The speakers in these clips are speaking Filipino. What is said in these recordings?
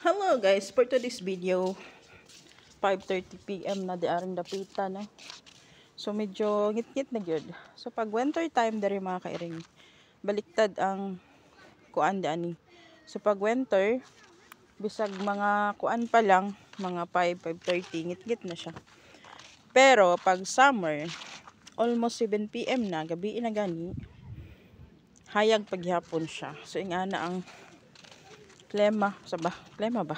Hello guys, for today's video, 5:30 PM na di aring dapita na. So medyo ngit-ngit na gyud. So pag winter time diri mga kairing, baliktad ang kuan di ani. So pag winter, bisag mga kuan pa lang, mga 5:30 ngit-ngit na siya. Pero pag summer, almost 7 PM na, gabi na gani, hayag paghapon siya. So ingana ang klima ba?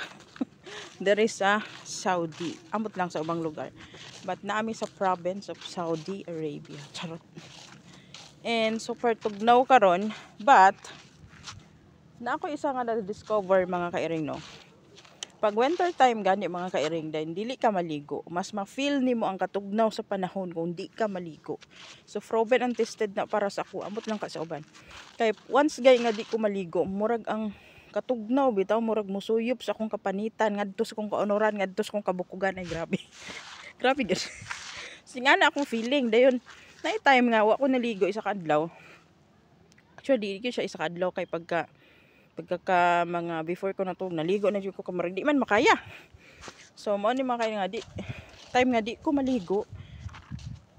There is sa Saudi. Amot lang sa ubang lugar. But naami sa province of Saudi Arabia. Charot. And super tugnaw karon, but na ako isa nga na-discover mga kairing no. Pag winter time gani mga kairing din, dili ka maligo. Mas ma-feel nimo ang katugnaw sa panahon kung di ka maligo. So proven and tested na para sa ako. Amot lang ka sa uban. Kay once gay nga di ko maligo, murag ang katugnaw bitaw murag musuyop sa akong kapanitan ngadto sa akong kaunoran ngadto sa akong kabukugan ay grabe. Grabe guys. Singa na akong feeling dayon na time nga wa ko naligo isa ka adlaw. Actually di siya isa ka adlaw kay pagka mga before ko na to naligo na jud ko kamarag di man makaya. So mao ni makaya nga di time nga di ko maligo.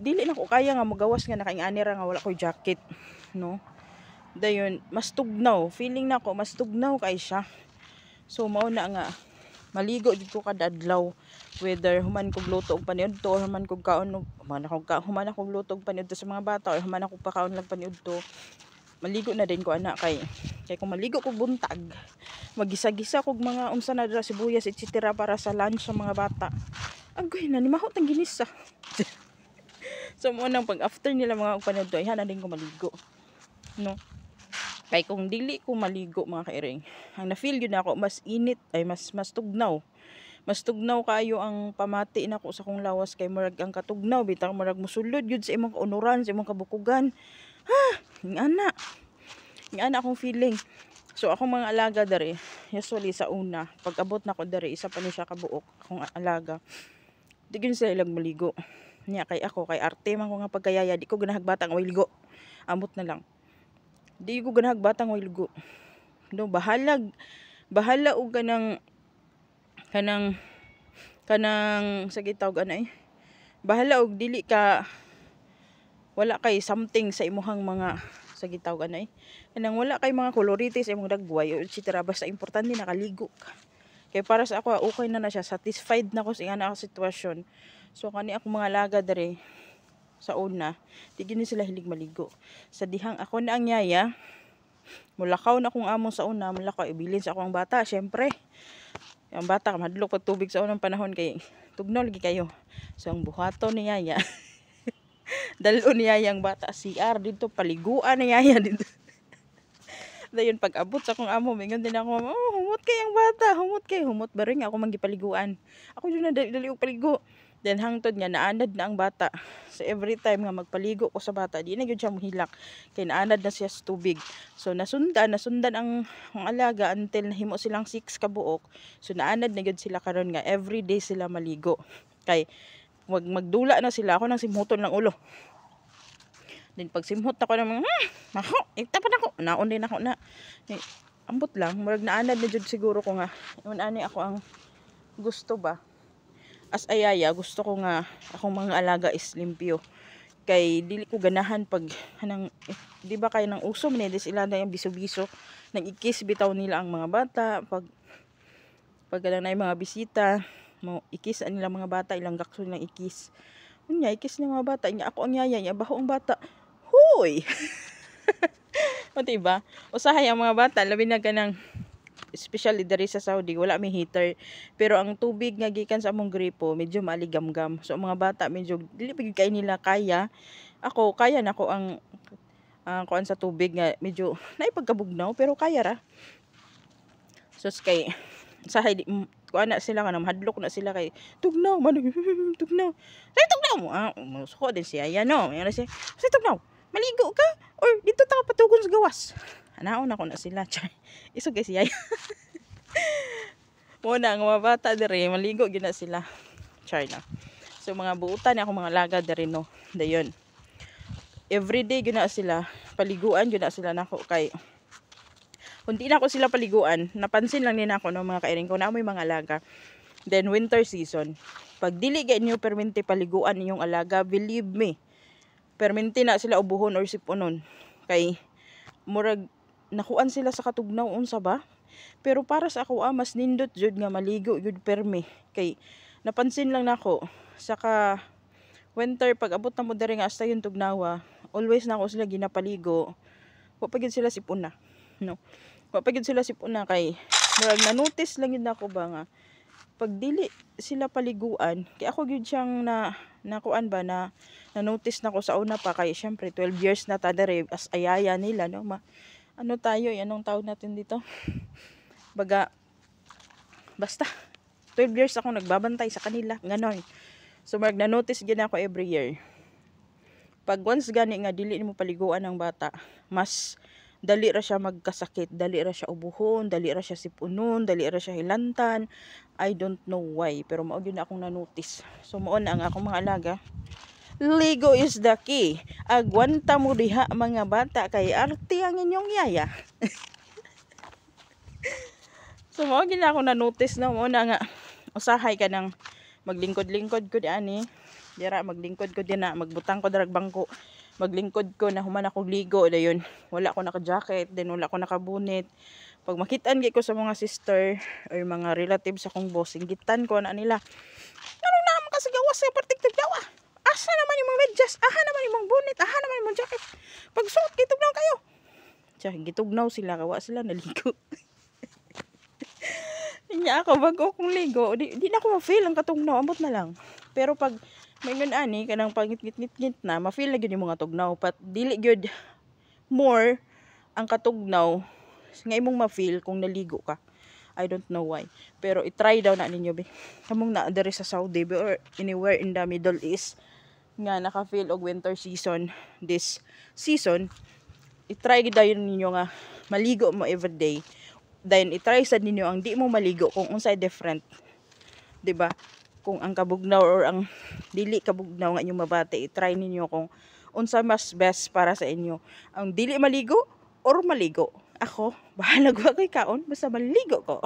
Dili na ko kaya nga mogawas nga nakaingani ra nga wala ko jacket, no? Dayon mas tugnaw, feeling nako mas tugnaw kay siya. So mao na nga maligo jud ko kada adlaw, whether human kog luto og paniudto or human kog kaon human akong luto og paniudto sa mga bata or human ako pakaon lang paniudto, maligo na din ko ana kay kung maligo ko buntag magisa-gisa kog mga unsa na dira sibuyas etc. para sa lunch sa mga bata. Agoy na ni mahot ang ginisa. So mo nang pag after nila mga paniudto ay na din ko maligo, no? Kay kung dili ko maligo mga kairing, ang na-feel yun ako mas init ay mas tugnaw. Mas tugnaw kayo ang pamati nako sa kong lawas kay murag ang katugnaw bitaw murag musulod yun sa imong kaunuran, sa imong kabukugan. Ha, ingana akong feeling. So akong mga alaga dere, usually sa una, pag abot nako dere isa pa ni siya kabuok akong alaga. Di gyud sila ilang maligo. Nya kay ako kay arte man ko nga pagkayaya, di ko ganahagbata nga ligo. Amot na lang. Di ko ganahag batang wilgo. No, bahala og kanang sa gitawag anay. Bahala og dili ka wala kay something sa imuhang mga sa gitawag anay. Kanang wala kay mga kolorite sa imong dagway o etc. Basta importante nakaligo ka. Kay para sa ako okay na siya, satisfied na ko sa ingana ako sitwasyon. So kani ako mga laga dere sa una, di gini sila hilig maligo. Sa dihang ako na ang yaya, mulakaw na akong among sa una, mulakaw ibilin sa akong bata, syempre. Ang bata, madlok pag tubig sa unang panahon kay tugnaw lagi kayo. So ang buhato ni yaya, dalo ni yaya ang bata, CR dito, paliguan ni yaya dito. Dayon pag abot sa akong amo, mingon din ako, oh, humot kay ang bata, humot ba rin ako manggipaliguan. Ako yun na dali og paligo. Then hangtod nga naanad na ang bata. So every time nga magpaligo ko sa bata, di na gyud siya mohilak kay naanad na siya sa tubig. So nasundan ang alaga until nahimo silang 6 ka buok. So naanad na gyud sila karon nga every day sila maligo. Kay magdula na sila ako nang simhuton ng ulo. Then pag simhot ako ng ako, itapan ako. Naon din ako na. Ambot lang, murag naanad na jud siguro ko nga. Ani ako ang gusto ba. As ayaya, gusto ko nga akong mga alaga is limpyo. Kay dili ko ganahan pag hanang di ba kay nang uso man sila na yung biso-biso nang ikis bitaw nila ang mga bata pag na mga bisita mo ikis nila mga bata ilang gakso nilang ikis. Unya ikis ng mga bata nya ako ang yaya nya baho ang bata. Hoy. O diba? Usahay ang mga bata labi na kanang especially diri sa Saudi wala may heater pero ang tubig nga gikan sa among gripo medyo maaligamgam, so ang mga bata medyo dili pagid kay nila kaya. Ako kaya nako ang kuan sa tubig nga medyo naipagkabugnaw pero kaya ra. So kay sahay kuan na sila kanang hadlok na sila kay tugnaw man tugnaw say tugnaw mo musuko din siya yan no yan siya say tugnaw maligo ka or dito ta patugon sa gawas. Anaon ako na sila, char. Isog kay siya. Muna ang mga bata diri maligo gyud na sila. Char na. So mga buutan ako mga laga diri no. Dayon. Every day gyud na sila, paliguan gyud na sila nako kay Kung di na ako sila paliguan, napansin lang din ako ng mga kairing ko na may mga alaga. Then winter season, pag dili gay inyo perminti paliguan inyong alaga, believe me, perminti na sila ubuhon or sipunon. Kay murag nakuan sila sa katugnaw unsa ba? Pero para sa ako mas nindot jud nga maligo jud permi. Kay napansin lang nako saka winter pag abot na mo diri nga hasta yung tugnawa, always na ako sila ginapaligo. Wa pa gyud sila sipuna. No. Wa pa gyud sila sipuna kay murag na-notice lang yun ako ba nga pag dili sila paliguan, kay ako gyud siyang nakuan ba na-notice na ko sa una pa kay syempre 12 years na ta dere as ayaya nila no. Ano tayo, anong tawag natin dito? Baga basta 12 years ako nagbabantay sa kanila, ganon. So marag na-notice gyud ako every year. Pag once gani nga dili nimo paliguan ang bata, mas dali ra siya magkasakit, dali ra siya ubuhon, dali ra siya sipunon, dali ra siya hilantan. I don't know why, pero mao gyud na akong na-notice. So mao na ang akong mga alaga. Ligo is the key. Agwanta mo diha mga bata kay arte ang inyong yaya. So mao gyud na akong na-notice no, mao na nga usahay ka nang maglingkod-lingkod ko diani. Dira maglingkod ko din na magbutang ko darag bangko. Maglingkod ko na human ako ligo dayon. Wala ko naka-jacket, then wala ko naka-bonnet. Pag makitaan gi ko sa mga sister or mga relatives sa kong boss, inggitan ko na nila. Ano na man kasi gawas sa protective daw ah. Asa naman yung mga medyas, aha naman yung mga bonnet, aha naman yung mga jacket. Pag suot gitugnaw kayo. Tiya, gitugnaw sila, kawa sila naligo. Inya ako bago kong ligo, di na ako ma-feel ang katugnaw, ambot na lang. Pero pag may ngun ani kanang pangit-ngit na ma-feel na gyud yung mga tugnaw, but dili gyud more ang katugnaw nga imong ma-feel kung naligo ka. I don't know why, pero i-try daw na ninyo be. Kamong na diri sa Saudi or anywhere in the Middle East nga naka-feel og winter season this season, i-try daw ninyo nga maligo mo everyday. Then i-try sad ninyo ang di mo maligo kung unsay different, 'di ba? Kung ang kabugnaw or ang dili kabugnaw nga inyong mabati, i-try ninyo kung unsa mas best para sa inyo. Ang dili maligo or maligo. Ako, bahala ko kay kaon basta maligo ko.